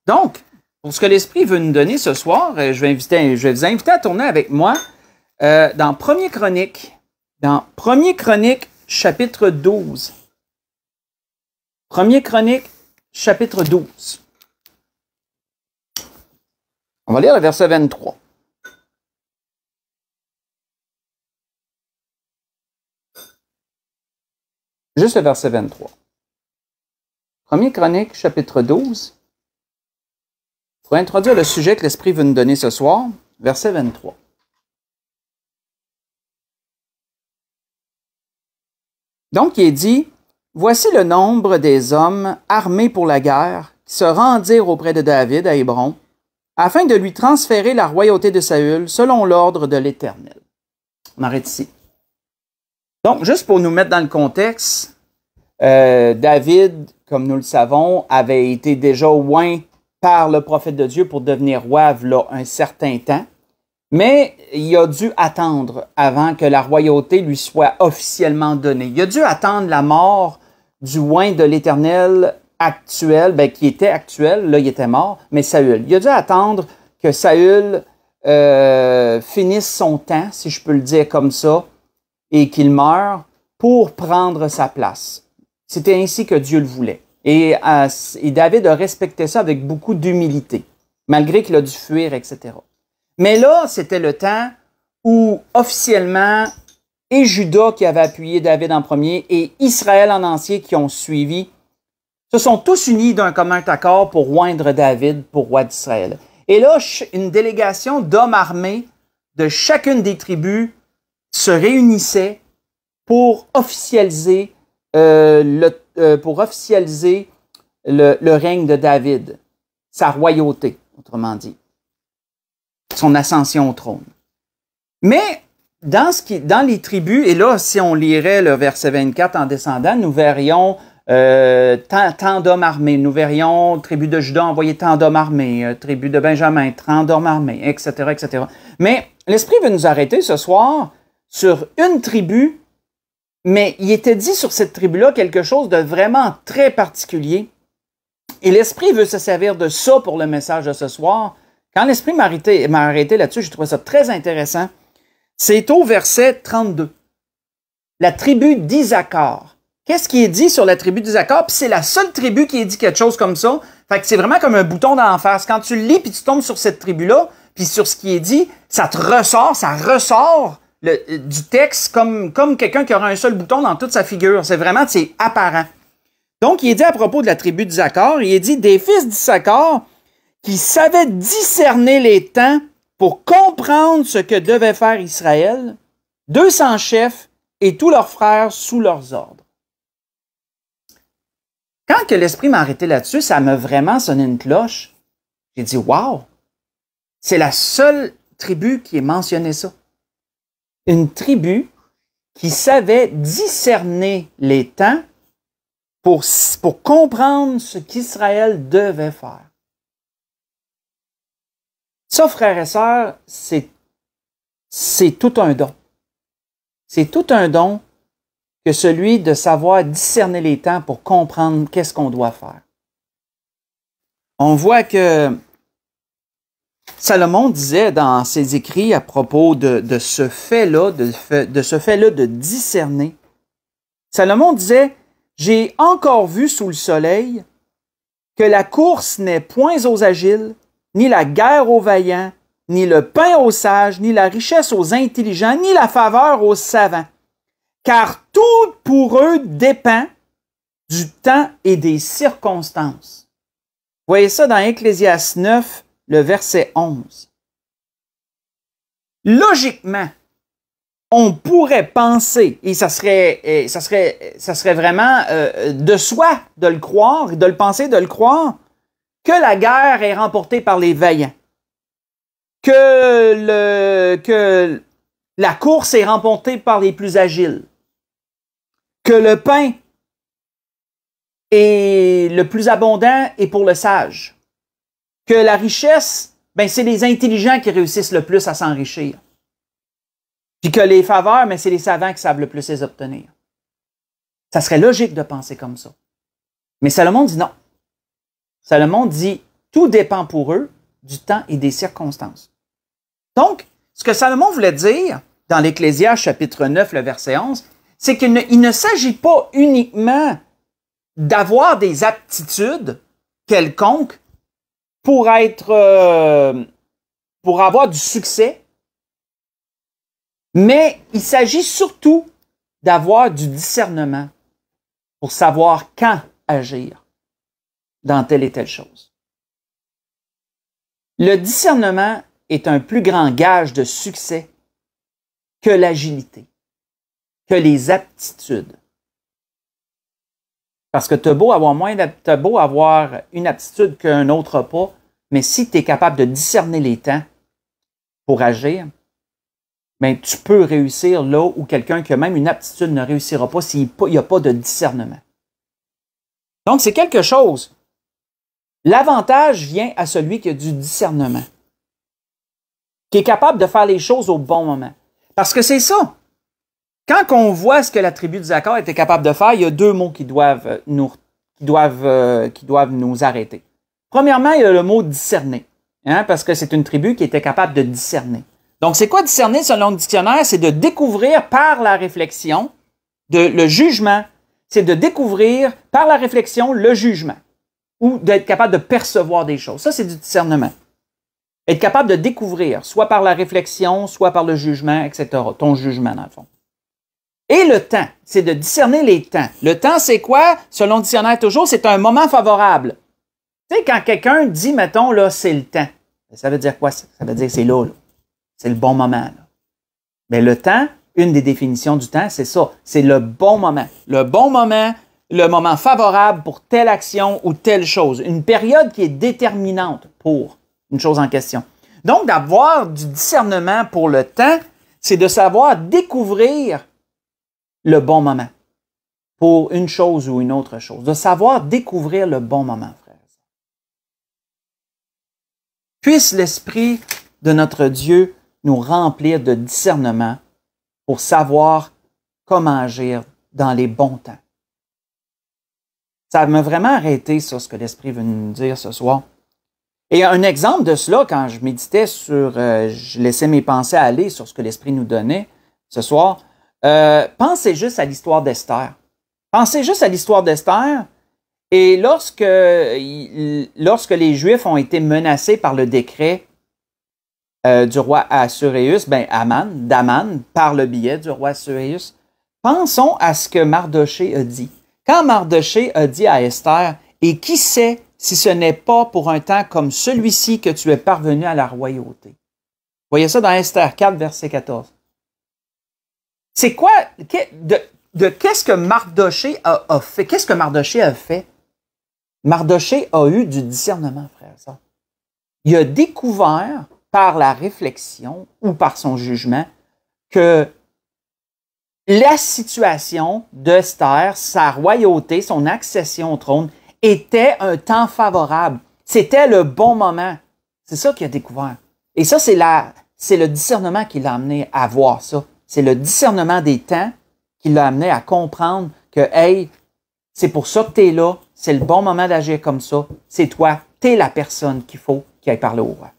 Donc, pour ce que l'Esprit veut nous donner ce soir, je vais vous inviter à tourner avec moi dans 1er Chronique, chapitre 12. 1er Chronique, chapitre 12. On va lire le verset 23. Juste le verset 23. 1er Chronique, chapitre 12. Pour introduire le sujet que l'Esprit veut nous donner ce soir, verset 23. Donc, il est dit, « Voici le nombre des hommes armés pour la guerre qui se rendirent auprès de David à Hébron, afin de lui transférer la royauté de Saül selon l'ordre de l'Éternel. » On arrête ici. Donc, juste pour nous mettre dans le contexte, David, comme nous le savons, avait été déjà oint par le prophète de Dieu pour devenir roi là un certain temps, mais il a dû attendre avant que la royauté lui soit officiellement donnée. Il a dû attendre la mort du oint de l'Éternel actuel, qui était actuel, là il était mort, mais Saül. Il a dû attendre que Saül finisse son temps, si je peux le dire comme ça, et qu'il meure pour prendre sa place. C'était ainsi que Dieu le voulait. Et David a respecté ça avec beaucoup d'humilité, malgré qu'il a dû fuir, etc. Mais là, c'était le temps où, officiellement, et Juda qui avait appuyé David en premier, et Israël en entier qui ont suivi, se sont tous unis d'un commun accord pour oindre David pour roi d'Israël. Et là, une délégation d'hommes armés de chacune des tribus se réunissait pour officialiser le règne de David, sa royauté, autrement dit, son ascension au trône. Mais dans les tribus, et là, si on lirait le verset 24 en descendant, nous verrions tant d'hommes armés, nous verrions tribu de Juda envoyer tant d'hommes armés, tribu de Benjamin, tant d'hommes armés, etc., etc. Mais l'Esprit veut nous arrêter ce soir sur une tribu. Mais il était dit sur cette tribu-là quelque chose de vraiment très particulier. Et l'Esprit veut se servir de ça pour le message de ce soir. Quand l'Esprit m'a arrêté là-dessus, j'ai trouvé ça très intéressant. C'est au verset 32. La tribu d'Isaacar. Qu'est-ce qui est dit sur la tribu d'Isaacar? Puis c'est la seule tribu qui est dit quelque chose comme ça. Fait que c'est vraiment comme un bouton d'en face. Quand tu le lis puis tu tombes sur cette tribu-là, puis sur ce qui est dit, ça ressort du texte comme quelqu'un qui aura un seul bouton dans toute sa figure. C'est apparent. Donc, il est dit à propos de la tribu d'Isaacar, il est dit des fils d'Isaacar qui savaient discerner les temps pour comprendre ce que devait faire Israël, 200 chefs et tous leurs frères sous leurs ordres. Quand que l'Esprit m'a arrêté là-dessus, ça m'a vraiment sonné une cloche. J'ai dit, wow! C'est la seule tribu qui ait mentionné ça. Une tribu qui savait discerner les temps pour comprendre ce qu'Israël devait faire. Ça, frères et sœurs, c'est tout un don. C'est tout un don que celui de savoir discerner les temps pour comprendre qu'est-ce qu'on doit faire. On voit que Salomon disait dans ses écrits à propos de ce fait-là, de discerner. Salomon disait, « J'ai encore vu sous le soleil que la course n'est point aux agiles, ni la guerre aux vaillants, ni le pain aux sages, ni la richesse aux intelligents, ni la faveur aux savants. Car tout pour eux dépend du temps et des circonstances. » Vous voyez ça dans Ecclésiaste 9, le verset 11. Logiquement, on pourrait penser, et ça serait vraiment de soi de le croire, de le penser, de le croire, que la guerre est remportée par les vaillants, que la course est remportée par les plus agiles, que le pain est le plus abondant et pour le sage, que la richesse, c'est les intelligents qui réussissent le plus à s'enrichir. Puis que les faveurs, c'est les savants qui savent le plus les obtenir. Ça serait logique de penser comme ça. Mais Salomon dit non. Salomon dit, Tout dépend pour eux du temps et des circonstances. Donc, ce que Salomon voulait dire dans l'Ecclésiaste chapitre 9, le verset 11, c'est qu'il ne s'agit pas uniquement d'avoir des aptitudes quelconques pour avoir du succès, mais il s'agit surtout d'avoir du discernement pour savoir quand agir dans telle et telle chose. Le discernement est un plus grand gage de succès que l'agilité, que les aptitudes. Parce que tu as beau avoir une aptitude qu'un autre n'a pas, mais si tu es capable de discerner les temps pour agir, ben, tu peux réussir là où quelqu'un qui a même une aptitude ne réussira pas s'il n'y a pas de discernement. Donc, c'est quelque chose. L'avantage vient à celui qui a du discernement, qui est capable de faire les choses au bon moment. Parce que c'est ça. Quand on voit ce que la tribu de Zaccar était capable de faire, il y a deux mots qui doivent nous arrêter. Premièrement, il y a le mot discerner, parce que c'est une tribu qui était capable de discerner. Donc, c'est quoi discerner selon le dictionnaire? C'est de découvrir par la réflexion, le jugement, c'est de découvrir par la réflexion le jugement, ou d'être capable de percevoir des choses. Ça, c'est du discernement. Être capable de découvrir, soit par la réflexion, soit par le jugement, etc. Ton jugement, dans le fond. Et le temps, c'est de discerner les temps. Le temps, c'est quoi? Selon le dictionnaire toujours, c'est un moment favorable. Tu sais, quand quelqu'un dit, mettons, là, c'est le temps, ça veut dire quoi? Ça veut dire que c'est là. C'est le bon moment. Là. Mais le temps, une des définitions du temps, c'est ça. C'est le bon moment. Le bon moment, le moment favorable pour telle action ou telle chose. Une période qui est déterminante pour une chose en question. Donc, d'avoir du discernement pour le temps, c'est de savoir découvrir le bon moment pour une chose ou une autre chose. De savoir découvrir le bon moment, frères. Puisse l'Esprit de notre Dieu nous remplir de discernement pour savoir comment agir dans les bons temps. Ça m'a vraiment arrêté, ça, ce que l'Esprit veut nous dire ce soir. Et un exemple de cela, quand je méditais je laissais mes pensées aller sur ce que l'Esprit nous donnait ce soir, pensez juste à l'histoire d'Esther. Pensez juste à l'histoire d'Esther. Et lorsque les Juifs ont été menacés par le décret du roi Assuérus, d'Aman, par le biais du roi Assuérus, pensons à ce que Mardoché a dit. Quand Mardoché a dit à Esther, « Et qui sait si ce n'est pas pour un temps comme celui-ci que tu es parvenu à la royauté. » Vous voyez ça dans Esther 4, verset 14. C'est quoi, qu'est-ce que Mardoché a fait? Qu'est-ce que Mardoché a fait? Mardoché a eu du discernement, frère. Ça. Il a découvert par la réflexion ou par son jugement que la situation d'Esther, sa royauté, son accession au trône, était un temps favorable. C'était le bon moment. C'est ça qu'il a découvert. Et ça, c'est le discernement qui l'a amené à voir ça. C'est le discernement des temps qui l'a amené à comprendre que, hey, c'est pour ça que tu es là, c'est le bon moment d'agir comme ça, c'est toi, tu es la personne qu'il faut qui aille parler au roi.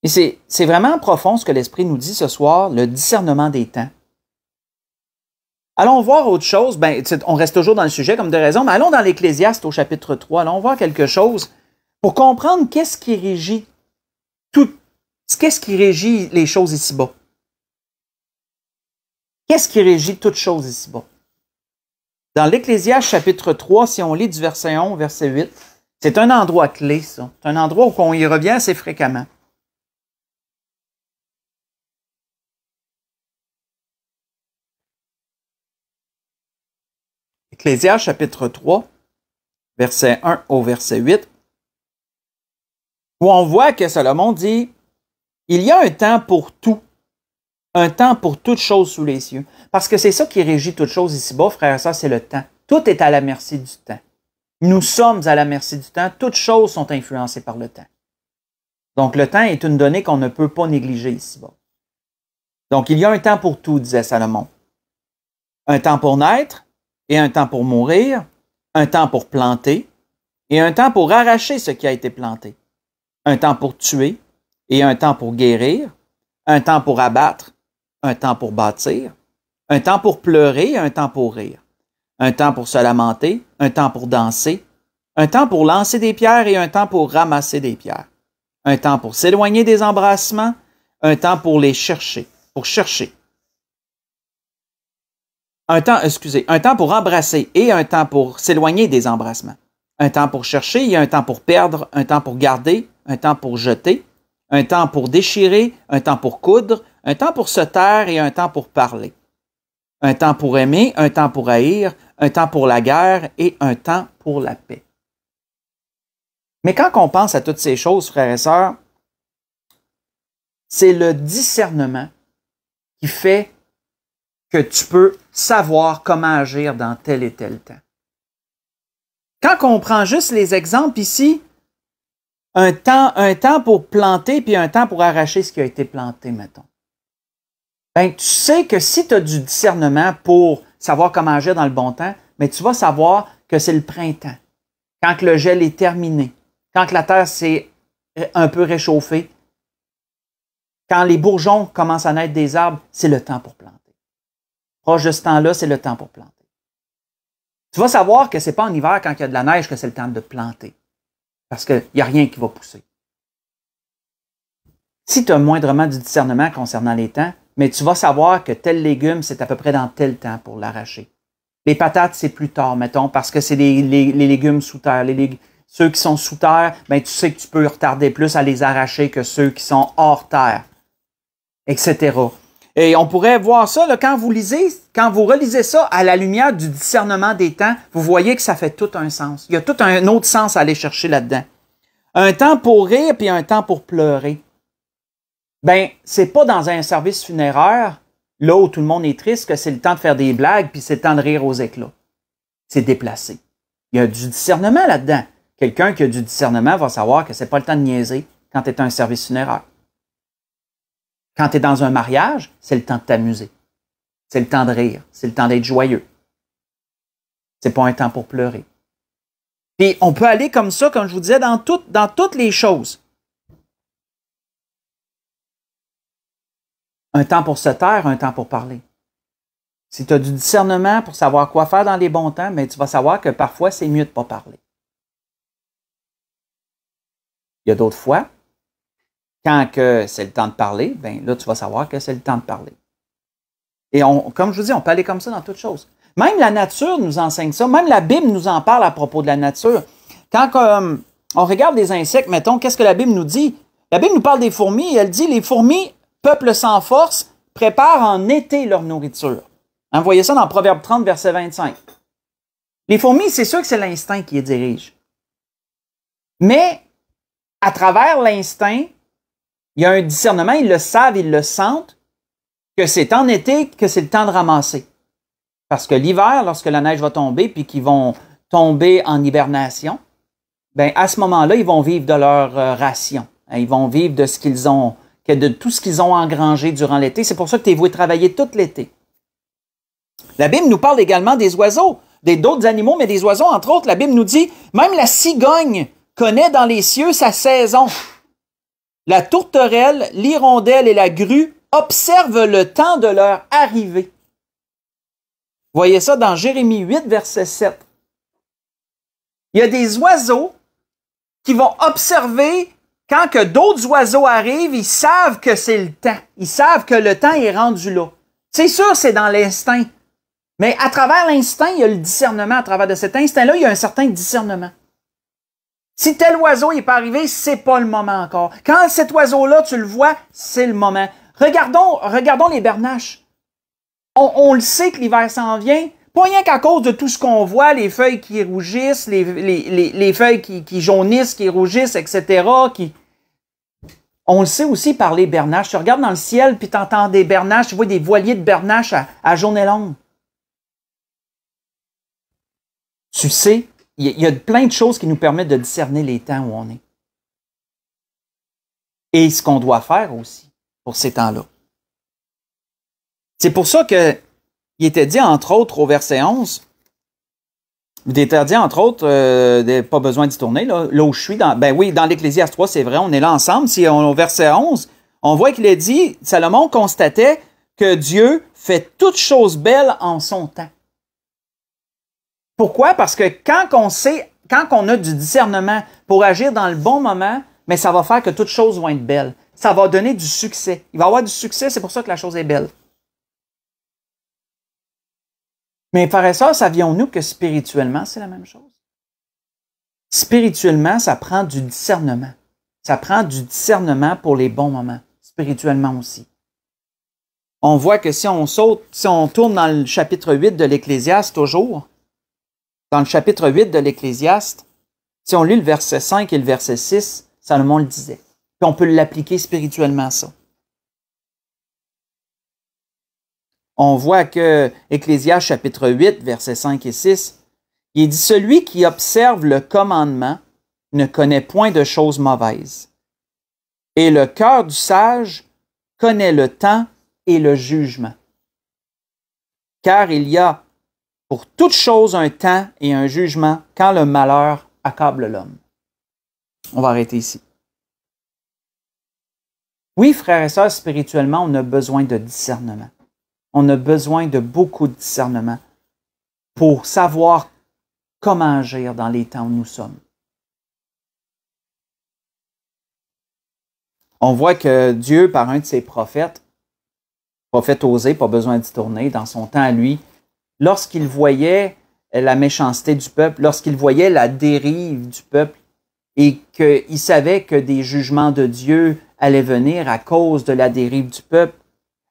Et c'est vraiment profond ce que l'Esprit nous dit ce soir, le discernement des temps. Allons voir autre chose. On reste toujours dans le sujet comme de raison, mais allons dans l'Ecclésiaste au chapitre 3. Allons voir quelque chose pour comprendre qu'est-ce qui régit les choses ici-bas. Qu'est-ce qui régit toutes choses ici-bas? Dans l'Ecclésiaste chapitre 3, si on lit du verset 11 au verset 8, c'est un endroit clé, ça. C'est un endroit où on y revient assez fréquemment. Ecclésiaste chapitre 3, verset 1 au verset 8, où on voit que Salomon dit « Il y a un temps pour tout, un temps pour toute chose sous les cieux. » Parce que c'est ça qui régit toute chose ici-bas, frère et sœurs, c'est le temps. Tout est à la merci du temps. Nous sommes à la merci du temps. Toutes choses sont influencées par le temps. Donc, le temps est une donnée qu'on ne peut pas négliger ici-bas. Donc, il y a un temps pour tout, disait Salomon. Un temps pour naître et un temps pour mourir, un temps pour planter et un temps pour arracher ce qui a été planté, un temps pour tuer et un temps pour guérir, un temps pour abattre, un temps pour bâtir, un temps pour pleurer et un temps pour rire, un temps pour se lamenter, un temps pour danser, un temps pour lancer des pierres et un temps pour ramasser des pierres, un temps pour s'éloigner des embrassements, un temps pour les chercher, pour chercher. Un temps pour embrasser et un temps pour s'éloigner des embrassements. Un temps pour chercher, il y a un temps pour perdre, un temps pour garder, un temps pour jeter, un temps pour déchirer, un temps pour coudre, un temps pour se taire et un temps pour parler. Un temps pour aimer, un temps pour haïr, un temps pour la guerre et un temps pour la paix. Mais quand on pense à toutes ces choses, frères et sœurs, c'est le discernement qui fait que tu peux savoir comment agir dans tel et tel temps. Quand on prend juste les exemples ici, un temps pour planter puis un temps pour arracher ce qui a été planté, mettons. Ben, tu sais que si tu as du discernement pour savoir comment agir dans le bon temps, mais tu vas savoir que c'est le printemps, quand le gel est terminé, quand la terre s'est un peu réchauffée, quand les bourgeons commencent à naître des arbres, c'est le temps pour planter. Proche de ce temps-là, c'est le temps pour planter. Tu vas savoir que ce n'est pas en hiver, quand il y a de la neige, que c'est le temps de planter. Parce qu'il n'y a rien qui va pousser. Si tu as moindrement du discernement concernant les temps, mais tu vas savoir que tel légume, c'est à peu près dans tel temps pour l'arracher. Les patates, c'est plus tard, mettons, parce que c'est les légumes sous terre. Ceux qui sont sous terre, ben, tu sais que tu peux retarder plus à les arracher que ceux qui sont hors terre, etc. Et on pourrait voir ça, là, quand vous relisez ça à la lumière du discernement des temps, vous voyez que ça fait tout un sens. Il y a tout un autre sens à aller chercher là-dedans. Un temps pour rire puis un temps pour pleurer. Ben, c'est pas dans un service funéraire, là où tout le monde est triste, que c'est le temps de faire des blagues puis c'est le temps de rire aux éclats. C'est déplacé. Il y a du discernement là-dedans. Quelqu'un qui a du discernement va savoir que c'est pas le temps de niaiser quand tu es à un service funéraire. Quand tu es dans un mariage, c'est le temps de t'amuser. C'est le temps de rire. C'est le temps d'être joyeux. C'est pas un temps pour pleurer. Puis on peut aller comme ça, comme je vous disais, dans toutes les choses. Un temps pour se taire, un temps pour parler. Si tu as du discernement pour savoir quoi faire dans les bons temps, mais tu vas savoir que parfois, c'est mieux de ne pas parler. Il y a d'autres fois, quand c'est le temps de parler, ben là, tu vas savoir que c'est le temps de parler. Et comme je vous dis, on peut aller comme ça dans toutes choses. Même la nature nous enseigne ça. Même la Bible nous en parle à propos de la nature. Quand on regarde les insectes, mettons, qu'est-ce que la Bible nous dit? La Bible nous parle des fourmis et elle dit, les fourmis, peuple sans force, préparent en été leur nourriture. Vous voyez ça dans Proverbe 30, verset 25. Les fourmis, c'est sûr que c'est l'instinct qui les dirige. Mais, à travers l'instinct, il y a un discernement, ils le savent, ils le sentent, que c'est en été que c'est le temps de ramasser. Parce que l'hiver, lorsque la neige va tomber, puis qu'ils vont tomber en hibernation, ben à ce moment-là, ils vont vivre de leur ration. Ils vont vivre de ce qu'ils ont, de tout ce qu'ils ont engrangé durant l'été. C'est pour ça que tu es voué travailler tout l'été. La Bible nous parle également des oiseaux, d'autres animaux, mais des oiseaux, entre autres. La Bible nous dit, même la cigogne connaît dans les cieux sa saison. La tourterelle, l'hirondelle et la grue observent le temps de leur arrivée. Vous voyez ça dans Jérémie 8, verset 7. Il y a des oiseaux qui vont observer quand que d'autres oiseaux arrivent, ils savent que c'est le temps. Ils savent que le temps est rendu là. C'est sûr, c'est dans l'instinct. Mais à travers l'instinct, il y a le discernement. À travers de cet instinct-là, il y a un certain discernement. Si tel oiseau n'est pas arrivé, c'est pas le moment encore. Quand cet oiseau-là, tu le vois, c'est le moment. Regardons les bernaches. On le sait que l'hiver s'en vient, pas rien qu'à cause de tout ce qu'on voit, les feuilles qui rougissent, les feuilles qui jaunissent, qui rougissent, etc. On le sait aussi par les bernaches. Tu regardes dans le ciel, puis tu entends des bernaches, tu vois des voiliers de bernaches à journée longue. Tu sais, il y a plein de choses qui nous permettent de discerner les temps où on est. Et ce qu'on doit faire aussi pour ces temps-là. C'est pour ça qu'il était dit, entre autres, au verset 11, D'interdit, entre autres, pas besoin d'y tourner, là où je suis, ben oui, dans l'Ecclésiaste 3, c'est vrai, on est là ensemble. Si on au verset 11, on voit qu'il est dit, Salomon constatait que Dieu fait toutes choses belles en son temps. Pourquoi? Parce que quand on a du discernement pour agir dans le bon moment, mais ça va faire que toutes choses vont être belles. Ça va donner du succès. Il va y avoir du succès, c'est pour ça que la chose est belle. Mais frères et sœurs, savions-nous que spirituellement, c'est la même chose? Spirituellement, ça prend du discernement. Ça prend du discernement pour les bons moments, spirituellement aussi. On voit que si on tourne dans le chapitre 8 de l'Ecclésiaste toujours, dans le chapitre 8 de l'Ecclésiaste, si on lit le verset 5 et le verset 6, Salomon le disait. Puis on peut l'appliquer spirituellement, ça. On voit que Ecclésiaste chapitre 8, versets 5 et 6, il dit « Celui qui observe le commandement ne connaît point de choses mauvaises. Et le cœur du sage connaît le temps et le jugement. Car il y a pour toute chose un temps et un jugement quand le malheur accable l'homme. » On va arrêter ici. Oui, frères et sœurs, spirituellement, on a besoin de discernement. On a besoin de beaucoup de discernement pour savoir comment agir dans les temps où nous sommes. On voit que Dieu, par un de ses prophètes, prophète Osée, pas besoin d'y tourner, dans son temps à lui, lorsqu'il voyait la méchanceté du peuple, lorsqu'il voyait la dérive du peuple et qu'il savait que des jugements de Dieu allaient venir à cause de la dérive du peuple,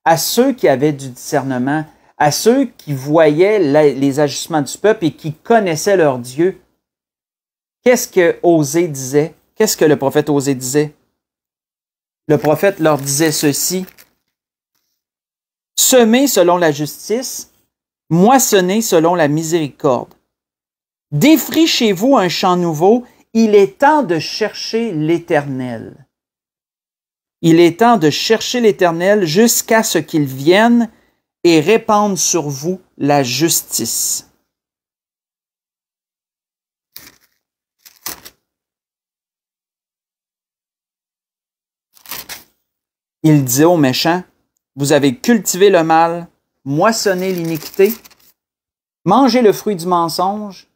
à ceux qui avaient du discernement, à ceux qui voyaient les agissements du peuple et qui connaissaient leur Dieu, qu'est-ce que Osée disait? Qu'est-ce que le prophète Osée disait? Le prophète leur disait ceci: « Semez selon la justice, moissonnez selon la miséricorde. Défrichez-vous un champ nouveau, il est temps de chercher l'Éternel. Il est temps de chercher l'Éternel jusqu'à ce qu'il vienne et répande sur vous la justice. » Il disait aux méchants: « Vous avez cultivé le mal, moissonné l'iniquité, mangé le fruit du mensonge,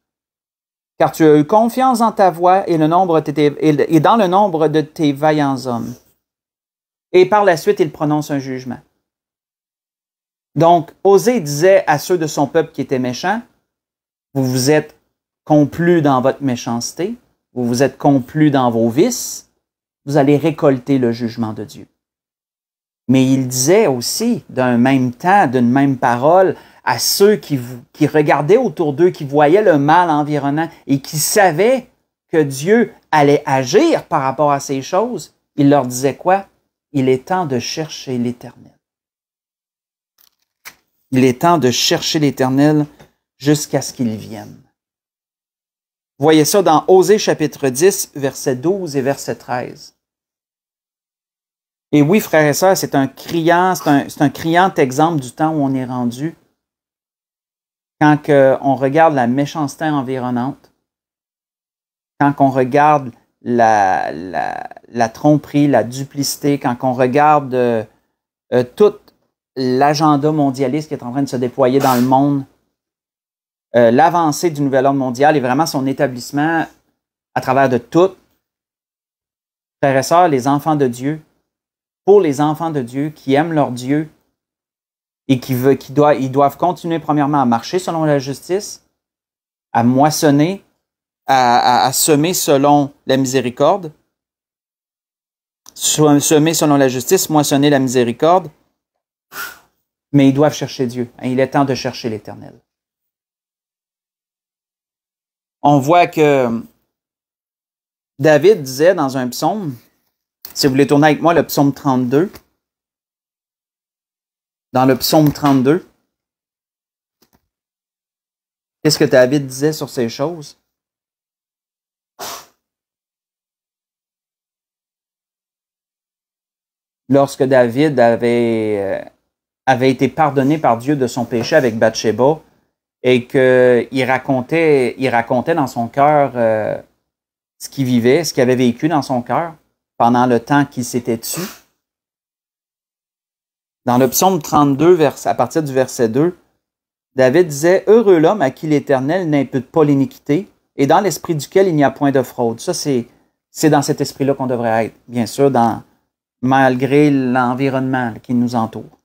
car tu as eu confiance dans ta voix et dans le nombre de tes vaillants hommes. » Et par la suite, il prononce un jugement. Donc, Osée disait à ceux de son peuple qui étaient méchants: « Vous vous êtes complus dans votre méchanceté, vous vous êtes complus dans vos vices, vous allez récolter le jugement de Dieu. » Mais il disait aussi, d'un même temps, d'une même parole, à ceux qui regardaient autour d'eux, qui voyaient le mal environnant et qui savaient que Dieu allait agir par rapport à ces choses, il leur disait quoi? Il est temps de chercher l'Éternel. Il est temps de chercher l'Éternel jusqu'à ce qu'il vienne. Vous voyez ça dans Osée chapitre 10, versets 12 et verset 13. Et oui, frères et sœurs, c'est un criant exemple du temps où on est rendu. Quand on regarde la méchanceté environnante, quand on regarde la tromperie, la duplicité, quand on regarde tout l'agenda mondialiste qui est en train de se déployer dans le monde, l'avancée du nouvel ordre mondial et vraiment son établissement à travers de tout. Frères et sœurs, les enfants de Dieu, pour les enfants de Dieu qui aiment leur Dieu et ils doivent continuer premièrement à marcher selon la justice, à moissonner, à semer selon la miséricorde, semer selon la justice, moissonner la miséricorde, mais ils doivent chercher Dieu. Il est temps de chercher l'Éternel. On voit que David disait dans un psaume, si vous voulez tourner avec moi le psaume 32, dans le psaume 32, qu'est-ce que David disait sur ces choses? Lorsque David avait été pardonné par Dieu de son péché avec Bathsheba, et qu'il racontait dans son cœur ce qu'il vivait, ce qu'il avait vécu dans son cœur pendant le temps qu'il s'était tué. Dans le psaume 32, à partir du verset 2, David disait « Heureux l'homme à qui l'Éternel n'impute pas l'iniquité et dans l'esprit duquel il n'y a point de fraude. » Ça, c'est dans cet esprit-là qu'on devrait être, bien sûr, malgré l'environnement qui nous entoure.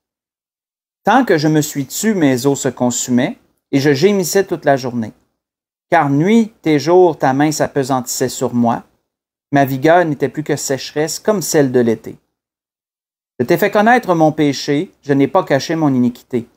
Tant que je me suis tu, mes os se consumaient et je gémissais toute la journée. Car nuit et jour, ta main s'apesantissait sur moi. Ma vigueur n'était plus que sécheresse comme celle de l'été. Je t'ai fait connaître mon péché, je n'ai pas caché mon iniquité.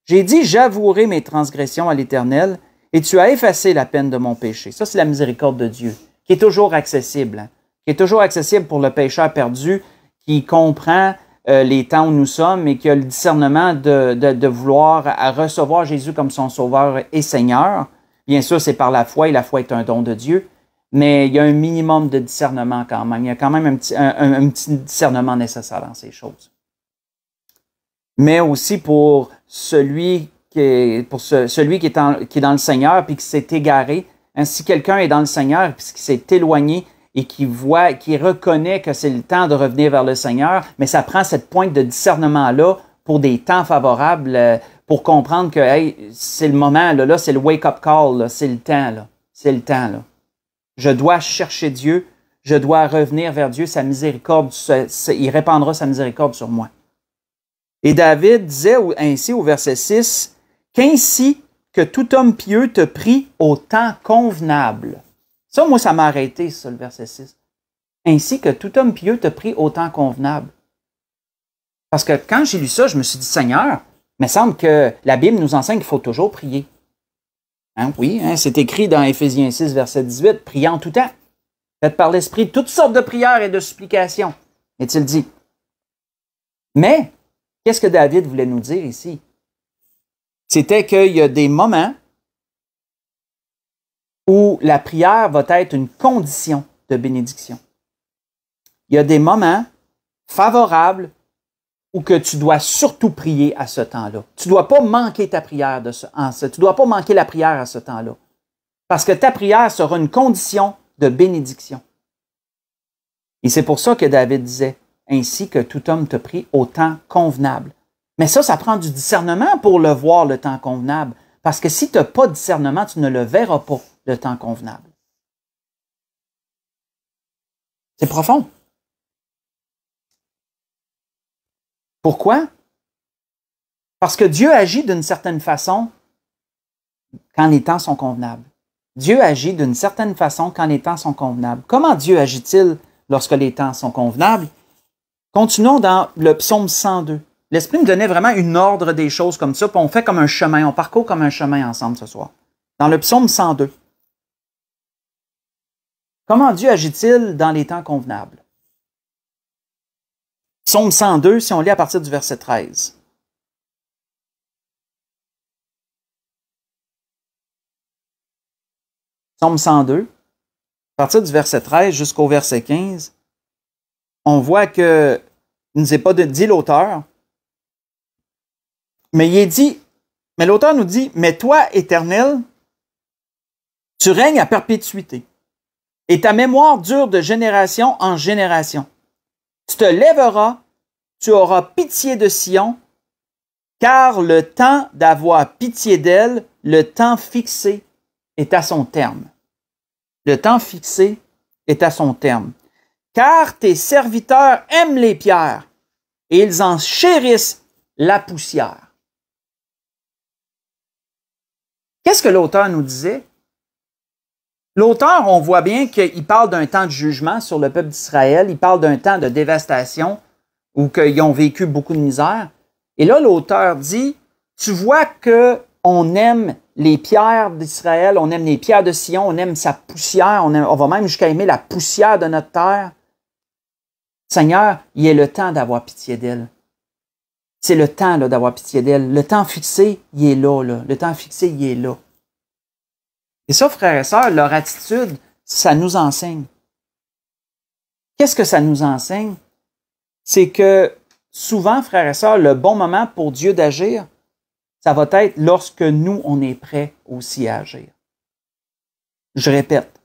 J'ai dit, j'avouerai mes transgressions à l'Éternel, et tu as effacé la peine de mon péché. Ça, c'est la miséricorde de Dieu, qui est toujours accessible, qui est toujours accessible pour le pécheur perdu, qui comprend les temps où nous sommes et qui a le discernement de vouloir recevoir Jésus comme son Sauveur et Seigneur. Bien sûr, c'est par la foi, et la foi est un don de Dieu, mais il y a un minimum de discernement quand même. Il y a quand même un petit discernement nécessaire dans ces choses. Mais aussi pour celui qui est dans le Seigneur puis qui s'est égaré. Hein, si quelqu'un est dans le Seigneur puis qui s'est éloigné et qui reconnaît que c'est le temps de revenir vers le Seigneur, mais ça prend cette pointe de discernement-là pour des temps favorables, pour comprendre que hey, c'est le moment, là c'est le wake-up call, c'est le temps, là. C'est le temps, là. Je dois chercher Dieu, je dois revenir vers Dieu, sa miséricorde, il répandra sa miséricorde sur moi. Et David disait ainsi au verset 6, « Qu'ainsi que tout homme pieux te prie au temps convenable. » Ça, moi, ça m'a arrêté, ça, le verset 6. « Ainsi que tout homme pieux te prie au temps convenable. » Parce que quand j'ai lu ça, je me suis dit, « Seigneur, il me semble que la Bible nous enseigne qu'il faut toujours prier. » Hein, oui, hein, c'est écrit dans Éphésiens 6, verset 18, « Priez en tout temps. Faites par l'Esprit toutes sortes de prières et de supplications. » Est-il dit. Mais, qu'est-ce que David voulait nous dire ici? C'était qu'il y a des moments où la prière va être une condition de bénédiction. Il y a des moments favorables où que tu dois surtout prier à ce temps-là. Tu ne dois pas manquer ta prière tu dois pas manquer la prière à ce temps-là. Parce que ta prière sera une condition de bénédiction. Et c'est pour ça que David disait, ainsi que tout homme te prie au temps convenable. Mais ça prend du discernement pour le voir, le temps convenable. Parce que si tu n'as pas de discernement, tu ne le verras pas, le temps convenable. C'est profond. Pourquoi? Parce que Dieu agit d'une certaine façon quand les temps sont convenables. Dieu agit d'une certaine façon quand les temps sont convenables. Comment Dieu agit-il lorsque les temps sont convenables? Continuons dans le psaume 102. L'Esprit me donnait vraiment une ordre des choses comme ça, puis on fait comme un chemin, on parcourt comme un chemin ensemble ce soir. Dans le psaume 102. Comment Dieu agit-il dans les temps convenables? Psaume 102, si on lit à partir du verset 13. Psaume 102, à partir du verset 13 jusqu'au verset 15, on voit que, il ne nous est pas dit l'auteur, mais l'auteur nous dit, « Mais toi, Éternel, tu règnes à perpétuité, et ta mémoire dure de génération en génération. Tu te lèveras, tu auras pitié de Sion, car le temps d'avoir pitié d'elle, le temps fixé, est à son terme. » Le temps fixé est à son terme. « Car tes serviteurs aiment les pierres, et ils en chérissent la poussière. » Qu'est-ce que l'auteur nous disait? L'auteur, on voit bien qu'il parle d'un temps de jugement sur le peuple d'Israël, il parle d'un temps de dévastation où ils ont vécu beaucoup de misère. Et là, l'auteur dit, tu vois qu'on aime les pierres d'Israël, on aime les pierres de Sion, on aime sa poussière, on va même jusqu'à aimer la poussière de notre terre. Seigneur, il est le temps d'avoir pitié d'elle. C'est le temps d'avoir pitié d'elle. Le temps fixé, il est là. Le temps fixé, il est là. Et ça, frères et sœurs, leur attitude, ça nous enseigne. Qu'est-ce que ça nous enseigne? C'est que souvent, frères et sœurs, le bon moment pour Dieu d'agir, ça va être lorsque nous, on est prêts aussi à agir. Je répète,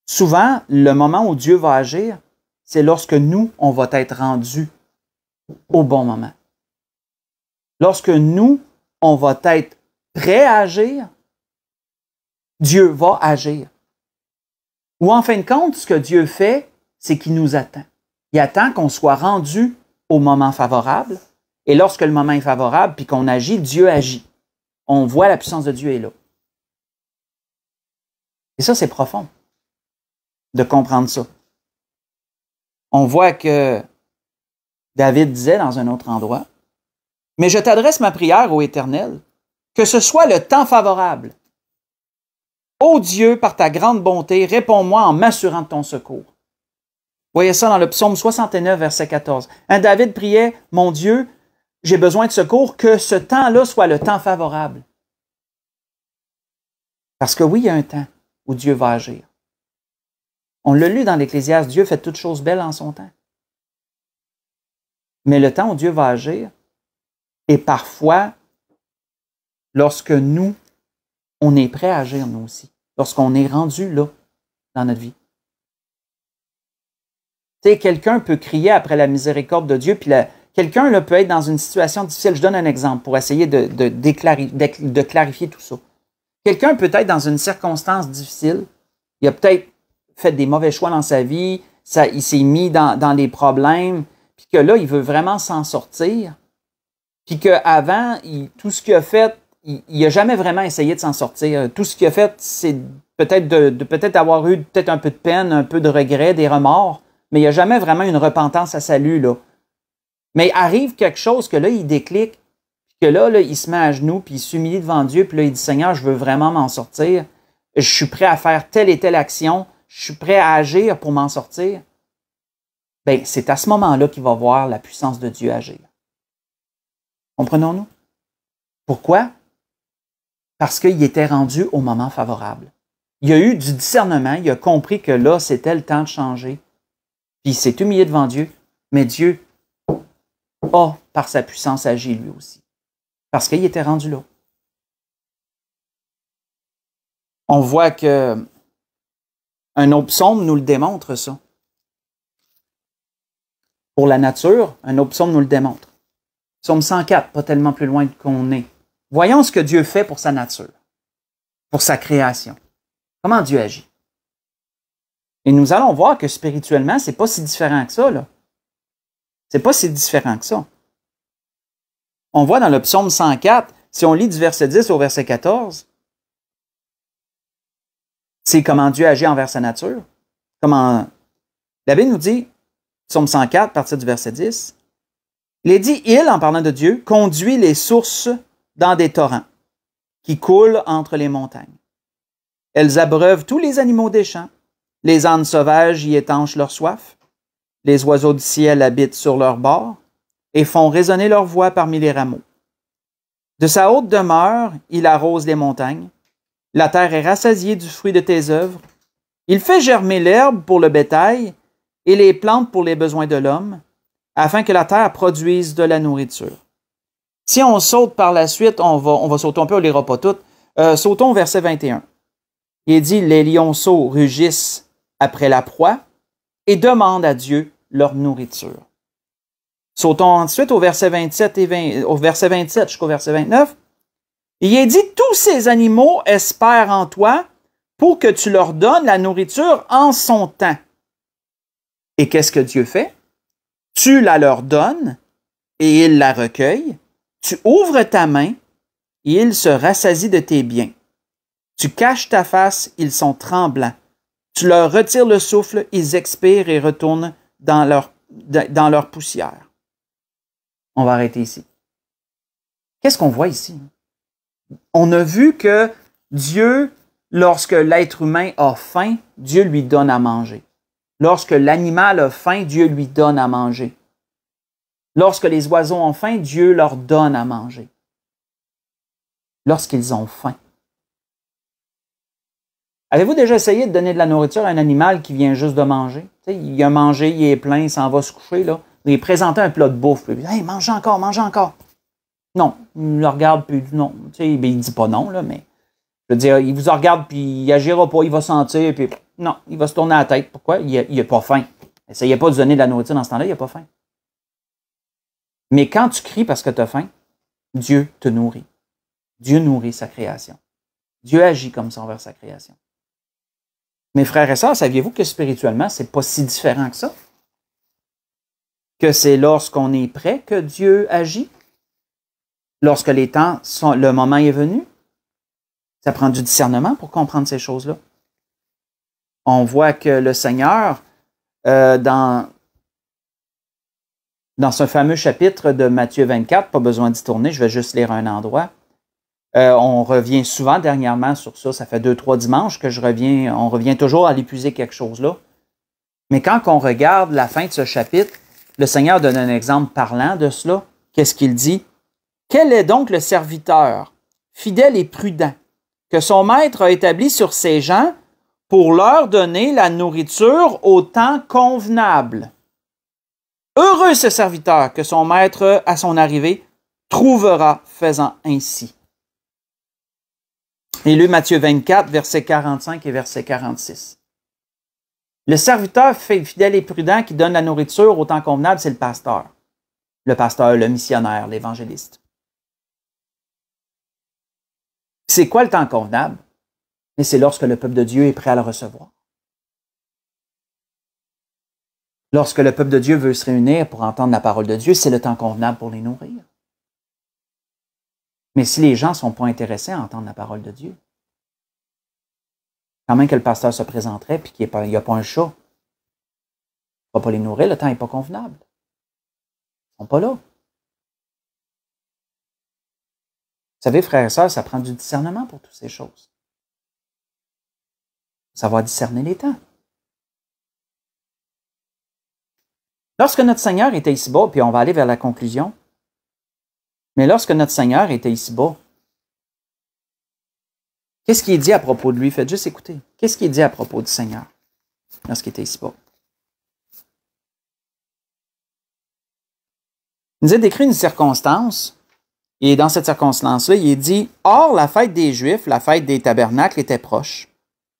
souvent, le moment où Dieu va agir, c'est lorsque nous, on va être rendus au bon moment. Lorsque nous, on va être prêts à agir, Dieu va agir. Ou en fin de compte, ce que Dieu fait, c'est qu'il nous attend. Il attend qu'on soit rendu au moment favorable. Et lorsque le moment est favorable, puis qu'on agit, Dieu agit. On voit la puissance de Dieu est là. Et ça, c'est profond de comprendre ça. On voit que David disait dans un autre endroit, « Mais je t'adresse ma prière, ô Éternel, que ce soit le temps favorable. Ô Dieu, par ta grande bonté, réponds-moi en m'assurant de ton secours. » Vous voyez ça dans le psaume 69, verset 14. David priait, « Mon Dieu, j'ai besoin de secours, que ce temps-là soit le temps favorable. » Parce que oui, il y a un temps où Dieu va agir. On l'a lu dans l'Ecclésiaste, Dieu fait toutes choses belles en son temps. Mais le temps où Dieu va agir est parfois lorsque nous, on est prêt à agir nous aussi, lorsqu'on est rendu là dans notre vie. Tu sais, quelqu'un peut crier après la miséricorde de Dieu, puis quelqu'un là, peut être dans une situation difficile. Je donne un exemple pour essayer de clarifier tout ça. Quelqu'un peut être dans une circonstance difficile. Il a peut-être fait des mauvais choix dans sa vie, il s'est mis dans des problèmes, puis que là, il veut vraiment s'en sortir. Puis qu'avant, tout ce qu'il a fait, il n'a jamais vraiment essayé de s'en sortir. Tout ce qu'il a fait, c'est peut-être avoir eu peut-être un peu de peine, un peu de regret, des remords, mais il n'y a jamais vraiment une repentance à salut, là. Mais arrive quelque chose que là, il déclique, que là, il se met à genoux, puis il s'humilie devant Dieu, puis là, il dit, Seigneur, je veux vraiment m'en sortir. Je suis prêt à faire telle et telle action. Je suis prêt à agir pour m'en sortir. Bien, c'est à ce moment-là qu'il va voir la puissance de Dieu agir. Comprenons-nous? Pourquoi? Parce qu'il était rendu au moment favorable. Il a eu du discernement, il a compris que là, c'était le temps de changer. Puis il s'est humilié devant Dieu, mais Dieu a, par sa puissance, agi lui aussi. Parce qu'il était rendu là. On voit que un autre psaume nous le démontre, ça. Pour la nature, un autre psaume nous le démontre. Psaume 104, pas tellement plus loin qu'on est. Voyons ce que Dieu fait pour sa nature, pour sa création. Comment Dieu agit. Et nous allons voir que spirituellement, c'est pas si différent que ça, là. C'est pas si différent que ça. On voit dans le psaume 104, si on lit du verset 10 au verset 14, c'est comment Dieu agit envers sa nature. Comment la Bible nous dit, psaume 104, à partir du verset 10, il est dit, il, en parlant de Dieu, conduit les sources dans des torrents qui coulent entre les montagnes. Elles abreuvent tous les animaux des champs. Les ânes sauvages y étanchent leur soif. Les oiseaux du ciel habitent sur leurs bords et font résonner leur voix parmi les rameaux. De sa haute demeure, il arrose les montagnes. La terre est rassasiée du fruit de tes œuvres. Il fait germer l'herbe pour le bétail et les plantes pour les besoins de l'homme, afin que la terre produise de la nourriture. Si on saute par la suite, on va sauter un peu, on ne lira pas toutes. Sautons au verset 21. Il dit, les lionceaux rugissent après la proie et demandent à Dieu leur nourriture. Sautons ensuite au verset 27 au verset 27 jusqu'au verset 29. Il est dit, tous ces animaux espèrent en toi pour que tu leur donnes la nourriture en son temps. Et qu'est-ce que Dieu fait? Tu la leur donnes et ils la recueillent. Tu ouvres ta main et ils se rassasient de tes biens. Tu caches ta face, ils sont tremblants. Tu leur retires le souffle, ils expirent et retournent dans leur poussière. On va arrêter ici. Qu'est-ce qu'on voit ici? On a vu que Dieu, lorsque l'être humain a faim, Dieu lui donne à manger. Lorsque l'animal a faim, Dieu lui donne à manger. Lorsque les oiseaux ont faim, Dieu leur donne à manger. Lorsqu'ils ont faim. Avez-vous déjà essayé de donner de la nourriture à un animal qui vient juste de manger? Tu sais, il a mangé, il est plein, il s'en va se coucher, là. Il est présenté un plat de bouffe. Puis, hey, mange encore, mange encore. Non, il le regarde, puis non. Tu sais, ben, il ne dit pas non, là, mais je veux dire, il vous regarde, puis il agira pas, il va sentir, puis non, il va se tourner la tête. Pourquoi? Il n'a pas faim. Essayez pas de donner de la nourriture dans ce temps-là, il n'a pas faim. Mais quand tu cries parce que tu as faim, Dieu te nourrit. Dieu nourrit sa création. Dieu agit comme ça envers sa création. Mes frères et sœurs, saviez-vous que spirituellement, c'est pas si différent que ça? Que c'est lorsqu'on est prêt que Dieu agit? Lorsque les temps sont, le moment est venu? Ça prend du discernement pour comprendre ces choses-là. On voit que le Seigneur, dans ce fameux chapitre de Matthieu 24, pas besoin d'y tourner, je vais juste lire un endroit. On revient souvent dernièrement sur ça. Ça fait 2-3 dimanches que on revient toujours à l'épuiser quelque chose là. Mais quand on regarde la fin de ce chapitre, le Seigneur donne un exemple parlant de cela. Qu'est-ce qu'il dit? Quel est donc le serviteur, fidèle et prudent, que son maître a établi sur ses gens pour leur donner la nourriture au temps convenable? Heureux ce serviteur que son maître, à son arrivée, trouvera faisant ainsi. Et lu Matthieu 24, versets 45 et verset 46. Le serviteur fidèle et prudent qui donne la nourriture au temps convenable, c'est le pasteur. Le pasteur, le missionnaire, l'évangéliste. C'est quoi le temps convenable? Mais c'est lorsque le peuple de Dieu est prêt à le recevoir. Lorsque le peuple de Dieu veut se réunir pour entendre la parole de Dieu, c'est le temps convenable pour les nourrir. Mais si les gens ne sont pas intéressés à entendre la parole de Dieu, quand même que le pasteur se présenterait et qu'il n'y a pas un chat, il ne va pas les nourrir, le temps n'est pas convenable. Ils ne sont pas là. Vous savez, frères et sœurs, ça prend du discernement pour toutes ces choses. Savoir discerner les temps. Lorsque notre Seigneur était ici-bas, puis on va aller vers la conclusion, mais lorsque notre Seigneur était ici-bas, qu'est-ce qui est dit à propos de lui? Faites juste écouter. Qu'est-ce qui est dit à propos du Seigneur lorsqu'il était ici-bas? Il nous est décrit une circonstance, et dans cette circonstance-là, il est dit « Or, la fête des Juifs, la fête des tabernacles, était proche.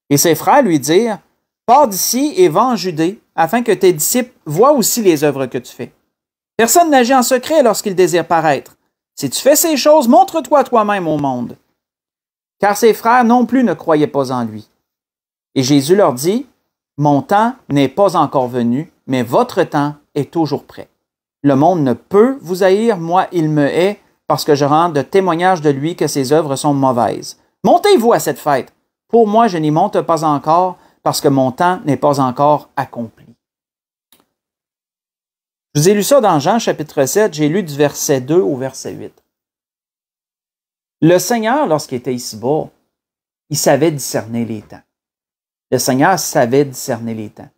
Et ses frères lui dirent « Pars d'ici et va en Judée, afin que tes disciples voient aussi les œuvres que tu fais. Personne n'agit en secret lorsqu'il désire paraître. Si tu fais ces choses, montre-toi toi-même au monde. » Car ses frères non plus ne croyaient pas en lui. Et Jésus leur dit « Mon temps n'est pas encore venu, mais votre temps est toujours prêt. Le monde ne peut vous haïr, moi il me hait, parce que je rends de témoignage de lui que ses œuvres sont mauvaises. Montez-vous à cette fête. Pour moi, je n'y monte pas encore, parce que mon temps n'est pas encore accompli. » Je vous ai lu ça dans Jean chapitre 7, j'ai lu du verset 2 au verset 8. Le Seigneur, lorsqu'il était ici-bas, il savait discerner les temps. Le Seigneur savait discerner les temps.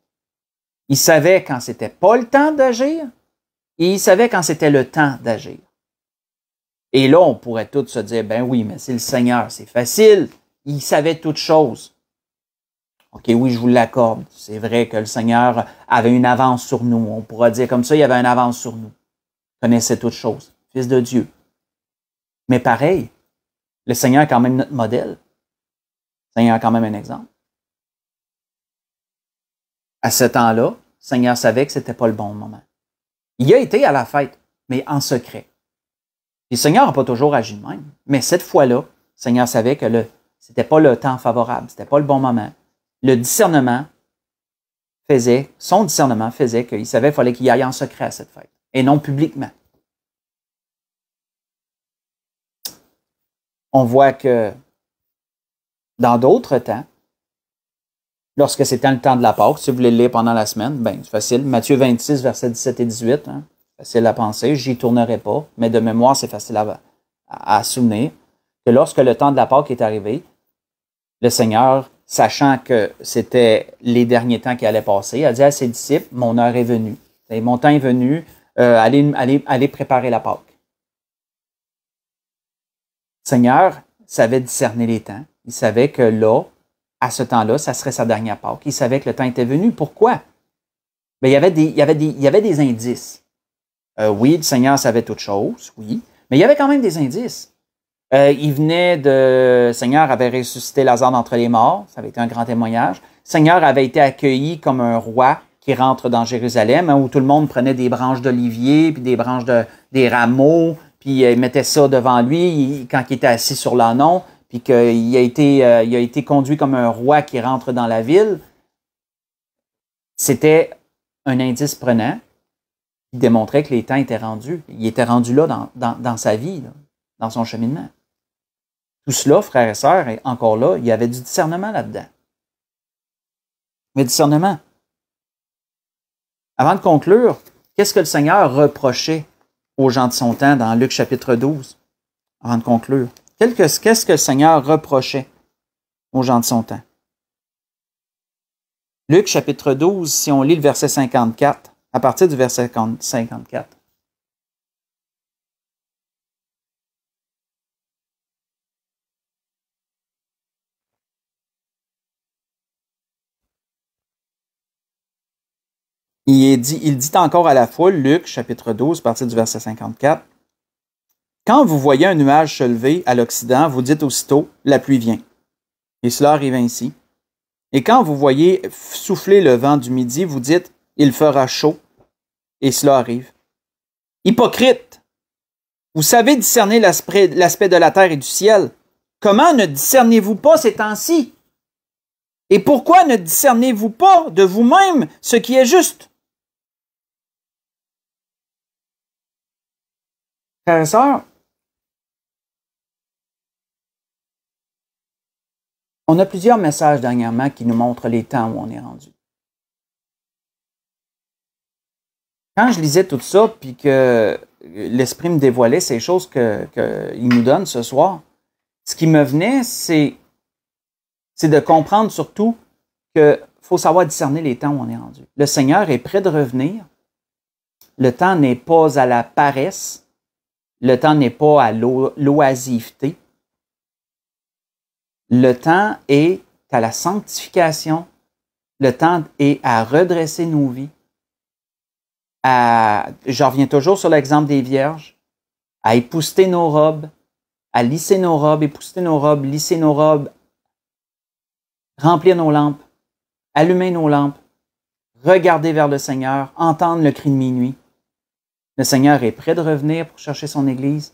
Il savait quand c'était pas le temps d'agir et il savait quand c'était le temps d'agir. Et là, on pourrait tous se dire, ben oui, mais c'est le Seigneur, c'est facile. Il savait toutes choses. OK, oui, je vous l'accorde. C'est vrai que le Seigneur avait une avance sur nous. On pourra dire comme ça, il avait une avance sur nous. Il connaissait toutes choses. Fils de Dieu. Mais pareil, le Seigneur est quand même notre modèle. Le Seigneur est quand même un exemple. À ce temps-là, le Seigneur savait que ce n'était pas le bon moment. Il a été à la fête, mais en secret. Et le Seigneur n'a pas toujours agi de même. Mais cette fois-là, le Seigneur savait que ce n'était pas le temps favorable, ce n'était pas le bon moment. Son discernement faisait qu'il savait qu'il fallait qu'il aille en secret à cette fête, et non publiquement. On voit que dans d'autres temps, lorsque c'était le temps de la Pâque, si vous voulez le lire pendant la semaine, ben c'est facile. Matthieu 26, versets 17 et 18, facile à penser, j'y tournerai pas, mais de mémoire, c'est facile à souvenir, que lorsque le temps de la Pâque est arrivé, le Seigneur, sachant que c'était les derniers temps qui allaient passer, a dit à ses disciples, mon heure est venue. Et mon temps est venu, allez préparer la Pâque. Le Seigneur savait discerner les temps. Il savait que là, à ce temps-là, ça serait sa dernière Pâque. Il savait que le temps était venu. Pourquoi? Bien, il y avait des indices. Oui, le Seigneur savait toutes choses, oui, Mais il y avait quand même des indices. Il venait le Seigneur avait ressuscité Lazare d'entre les morts. Ça avait été un grand témoignage. Le Seigneur avait été accueilli comme un roi qui rentre dans Jérusalem, où tout le monde prenait des branches d'olivier, puis des branches des rameaux, puis il mettait ça devant lui quand il était assis sur l'ânon, puis qu'il a été conduit comme un roi qui rentre dans la ville. C'était un indice prenant qui démontrait que les temps étaient rendus. Il était rendu là dans sa vie, là, dans son cheminement. Tout cela, frères et sœurs, et encore là, il y avait du discernement là-dedans. Mais discernement. Avant de conclure, qu'est-ce que le Seigneur reprochait aux gens de son temps dans Luc chapitre 12? Avant de conclure, qu'est-ce que le Seigneur reprochait aux gens de son temps? Luc chapitre 12, si on lit le verset 54, à partir du verset 54. Il dit encore à la foule, Luc, chapitre 12, à partir du verset 54, « Quand vous voyez un nuage se lever à l'Occident, vous dites aussitôt, la pluie vient. Et cela arrive ainsi. Et quand vous voyez souffler le vent du midi, vous dites, il fera chaud. Et cela arrive. Hypocrite! Vous savez discerner l'aspect de la terre et du ciel. Comment ne discernez-vous pas ces temps-ci? Et pourquoi ne discernez-vous pas de vous-même ce qui est juste? » Frères et sœurs, on a plusieurs messages dernièrement qui nous montrent les temps où on est rendu. Quand je lisais tout ça, puis que l'Esprit me dévoilait ces choses qu'il nous donne ce soir, ce qui me venait, c'est de comprendre surtout qu'il faut savoir discerner les temps où on est rendu. Le Seigneur est près de revenir. Le temps n'est pas à la paresse. Le temps n'est pas à l'oisiveté. Le temps est à la sanctification. Le temps est à redresser nos vies. Je reviens toujours sur l'exemple des vierges, à épousseter nos robes, à lisser nos robes, épousseter nos robes, lisser nos robes, remplir nos lampes, allumer nos lampes, regarder vers le Seigneur, entendre le cri de minuit. Le Seigneur est près de revenir pour chercher son Église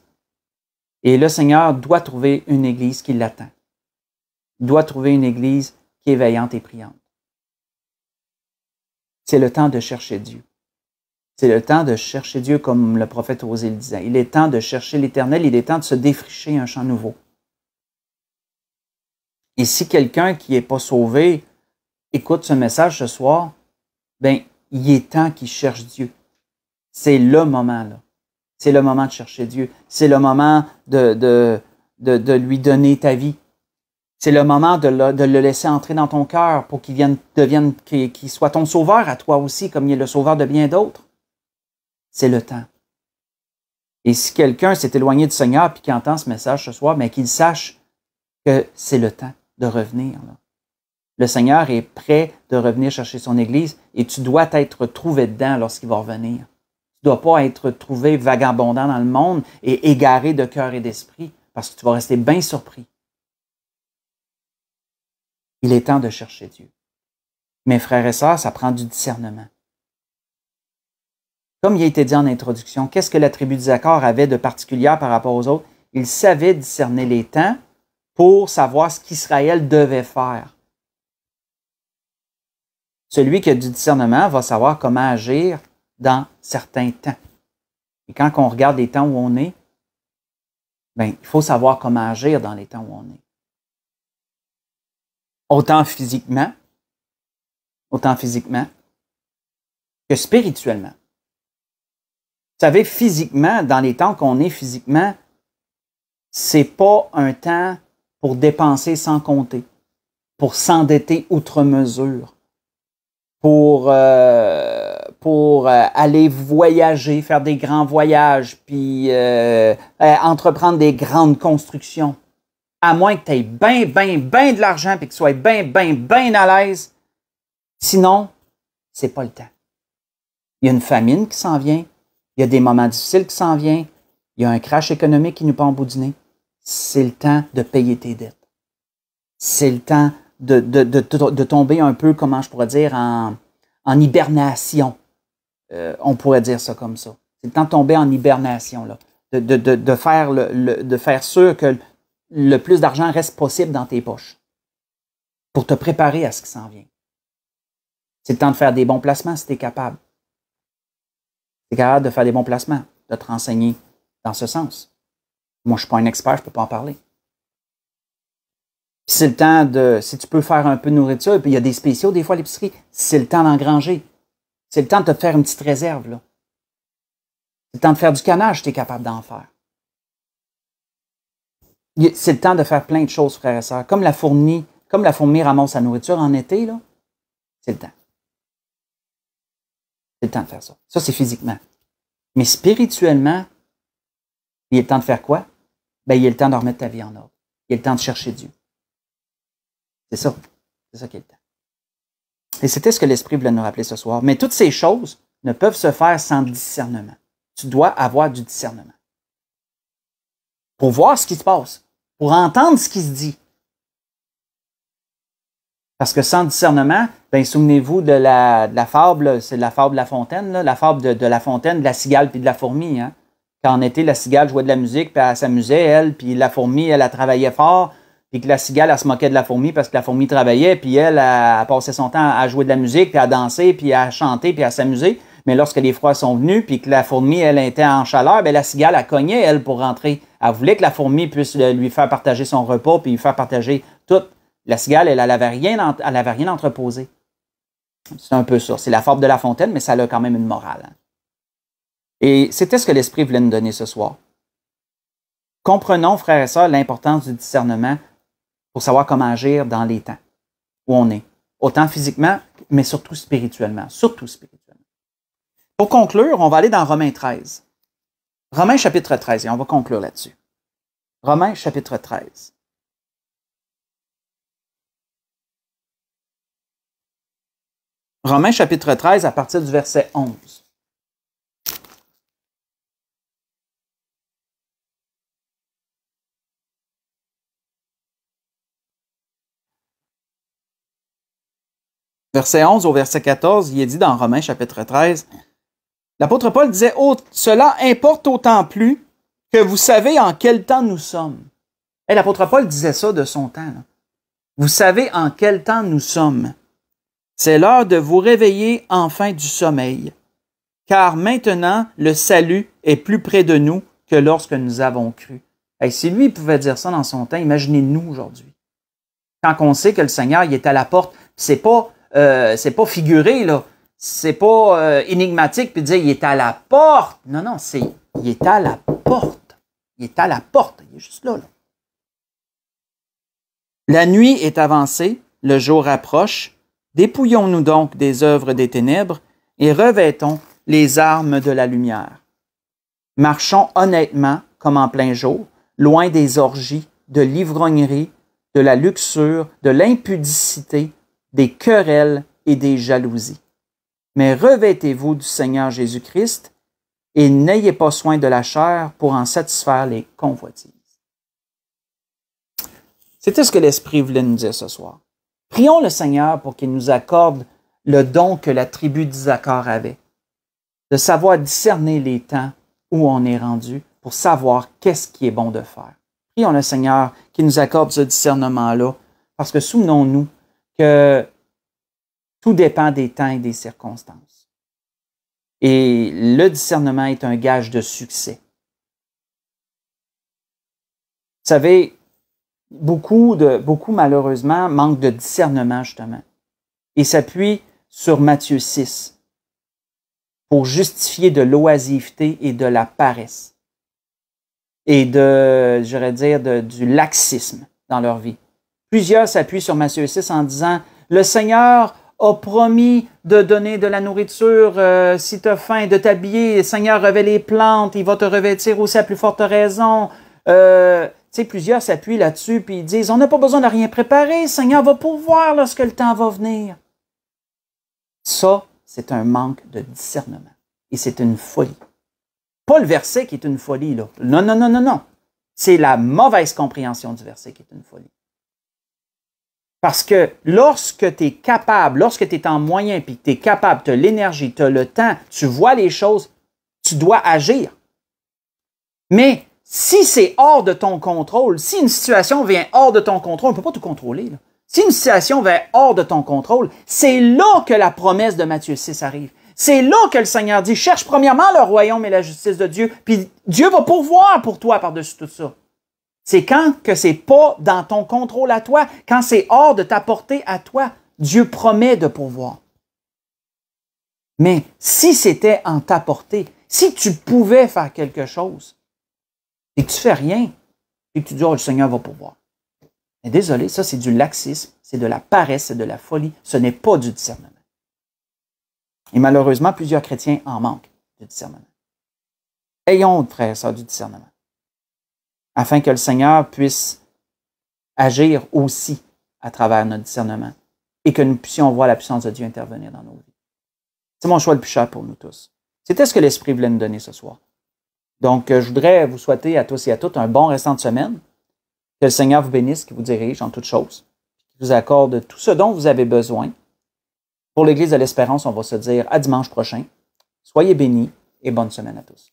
et le Seigneur doit trouver une Église qui l'attend. Il doit trouver une Église qui est veillante et priante. C'est le temps de chercher Dieu. C'est le temps de chercher Dieu comme le prophète Osée le disait. Il est temps de chercher l'Éternel, il est temps de se défricher un champ nouveau. Et si quelqu'un qui n'est pas sauvé écoute ce message ce soir, ben, il est temps qu'il cherche Dieu. C'est le moment, là. C'est le moment de chercher Dieu. C'est le moment de lui donner ta vie. C'est le moment de le laisser entrer dans ton cœur pour qu'il soit ton sauveur à toi aussi, comme il est le sauveur de bien d'autres. C'est le temps. Et si quelqu'un s'est éloigné du Seigneur et qui entend ce message ce soir, mais qu'il sache que c'est le temps de revenir, là. Le Seigneur est prêt de revenir chercher son Église et tu dois être trouvé dedans lorsqu'il va revenir. Tu ne dois pas être trouvé vagabondant dans le monde et égaré de cœur et d'esprit parce que tu vas rester bien surpris. Il est temps de chercher Dieu. Mes frères et sœurs, ça prend du discernement. Comme il a été dit en introduction, qu'est-ce que la tribu d'Issacar avait de particulier par rapport aux autres? Il savait discerner les temps pour savoir ce qu'Israël devait faire. Celui qui a du discernement va savoir comment agir dans certains temps. Et quand on regarde les temps où on est, ben, il faut savoir comment agir dans les temps où on est. Autant physiquement que spirituellement. Vous savez, physiquement, dans les temps qu'on est physiquement, c'est pas un temps pour dépenser sans compter, pour s'endetter outre mesure, pour aller voyager, faire des grands voyages, puis entreprendre des grandes constructions. À moins que tu aies bien de l'argent et que tu sois bien à l'aise. Sinon, c'est pas le temps. Il y a une famine qui s'en vient. Il y a des moments difficiles qui s'en viennent. Il y a un crash économique qui nous pend au bout du nez. C'est le temps de payer tes dettes. C'est le temps de tomber un peu, comment je pourrais dire, en hibernation. On pourrait dire ça comme ça. C'est le temps de tomber en hibernation, là. De faire sûr que le plus d'argent reste possible dans tes poches pour te préparer à ce qui s'en vient. C'est le temps de faire des bons placements si tu es capable. Tu es capable de faire des bons placements, de te renseigner dans ce sens. Moi, je ne suis pas un expert, je ne peux pas en parler. C'est le temps de, si tu peux faire un peu de nourriture, puis il y a des spéciaux des fois à l'épicerie, c'est le temps d'engranger. C'est le temps de te faire une petite réserve, là. C'est le temps de faire du canage si tu es capable d'en faire. C'est le temps de faire plein de choses, frères et sœurs. Comme la fourmi ramasse sa nourriture en été, là, c'est le temps. C'est le temps de faire ça. Ça, c'est physiquement. Mais spirituellement, il est le temps de faire quoi? Ben, il est le temps de remettre ta vie en ordre. Il est le temps de chercher Dieu. C'est ça. C'est ça qui est le temps. Et c'était ce que l'Esprit voulait nous rappeler ce soir. Mais toutes ces choses ne peuvent se faire sans discernement. Tu dois avoir du discernement. Pour voir ce qui se passe. Pour entendre ce qui se dit. Parce que sans discernement, ben souvenez-vous de la fable, c'est la fable de La Fontaine, là, la fable de La Fontaine, de la cigale puis de la fourmi. Hein? Quand en été, la cigale jouait de la musique, puis elle s'amusait, elle, puis la fourmi, elle travaillait fort, puis que la cigale, elle se moquait de la fourmi parce que la fourmi travaillait, puis elle passait son temps à jouer de la musique, puis à danser, puis à chanter, puis à s'amuser. Mais lorsque les froids sont venus, puis que la fourmi, elle était en chaleur, ben la cigale, elle cognait, elle, pour rentrer. Elle voulait que la fourmi puisse lui faire partager son repas, puis lui faire partager tout. La cigale, elle n'avait rien entreposé. C'est un peu ça. C'est la fable de La Fontaine, mais ça a quand même une morale. Hein? Et c'était ce que l'Esprit voulait nous donner ce soir. Comprenons, frères et sœurs, l'importance du discernement pour savoir comment agir dans les temps où on est. Autant physiquement, mais surtout spirituellement. Surtout spirituellement. Pour conclure, on va aller dans Romains 13. Romains chapitre 13, et on va conclure là-dessus. Romains chapitre 13. Romains chapitre 13 à partir du verset 11. Verset 11 au verset 14, il est dit dans Romains chapitre 13, l'apôtre Paul disait « Oh, cela importe autant plus que vous savez en quel temps nous sommes. » Et l'apôtre Paul disait ça de son temps. Là. Vous savez en quel temps nous sommes. C'est l'heure de vous réveiller enfin du sommeil, car maintenant le salut est plus près de nous que lorsque nous avons cru. Et si lui pouvait dire ça dans son temps, imaginez-nous aujourd'hui. Quand on sait que le Seigneur il est à la porte, c'est pas figuré, là. C'est pas énigmatique puis dire il est à la porte. Non, non, il est à la porte. Il est à la porte. Il est juste là, là. La nuit est avancée, le jour approche. Dépouillons-nous donc des œuvres des ténèbres et revêtons les armes de la lumière. Marchons honnêtement comme en plein jour, loin des orgies, de l'ivrognerie, de la luxure, de l'impudicité, des querelles et des jalousies. Mais revêtez-vous du Seigneur Jésus-Christ et n'ayez pas soin de la chair pour en satisfaire les convoitises. C'était ce que l'Esprit voulait nous dire ce soir. Prions le Seigneur pour qu'il nous accorde le don que la tribu d'Isaacar avait, de savoir discerner les temps où on est rendu pour savoir qu'est-ce qui est bon de faire. Prions le Seigneur qu'il nous accorde ce discernement-là, parce que souvenons-nous que tout dépend des temps et des circonstances. Et le discernement est un gage de succès. Vous savez, beaucoup malheureusement manquent de discernement justement et s'appuient sur Matthieu 6 pour justifier de l'oisiveté et de la paresse et du laxisme dans leur vie. Plusieurs s'appuient sur Matthieu 6 en disant « Le Seigneur a promis de donner de la nourriture si tu as faim, de t'habiller. Le Seigneur revêt les plantes, il va te revêtir aussi à plus forte raison. » Tu sais, plusieurs s'appuient là-dessus puis ils disent « On n'a pas besoin de rien préparer, le Seigneur va pourvoir lorsque le temps va venir. » Ça, c'est un manque de discernement et c'est une folie. Pas le verset qui est une folie, là. Non, non, non, non, non. C'est la mauvaise compréhension du verset qui est une folie. Parce que lorsque tu es capable, lorsque tu es en moyen, puis que tu es capable, tu as l'énergie, tu as le temps, tu vois les choses, tu dois agir. Mais si c'est hors de ton contrôle, si une situation vient hors de ton contrôle, on ne peut pas tout contrôler, là. Si une situation vient hors de ton contrôle, c'est là que la promesse de Matthieu 6 arrive. C'est là que le Seigneur dit, cherche premièrement le royaume et la justice de Dieu, puis Dieu va pourvoir pour toi par-dessus tout ça. C'est quand que c'est pas dans ton contrôle à toi, quand c'est hors de ta portée à toi, Dieu promet de pourvoir. Mais si c'était en ta portée, si tu pouvais faire quelque chose, et que tu fais rien, et que tu dis, oh, le Seigneur va pourvoir. Mais désolé, ça c'est du laxisme, c'est de la paresse, c'est de la folie, ce n'est pas du discernement. Et malheureusement, plusieurs chrétiens en manquent du discernement. Ayons, frères et sœurs, du discernement, afin que le Seigneur puisse agir aussi à travers notre discernement et que nous puissions voir la puissance de Dieu intervenir dans nos vies. C'est mon choix le plus cher pour nous tous. C'était ce que l'Esprit voulait nous donner ce soir. Donc, je voudrais vous souhaiter à tous et à toutes un bon restant de semaine. Que le Seigneur vous bénisse, qu'il vous dirige en toutes choses, qu'il vous accorde tout ce dont vous avez besoin. Pour l'Église de l'Espérance, on va se dire à dimanche prochain. Soyez bénis et bonne semaine à tous.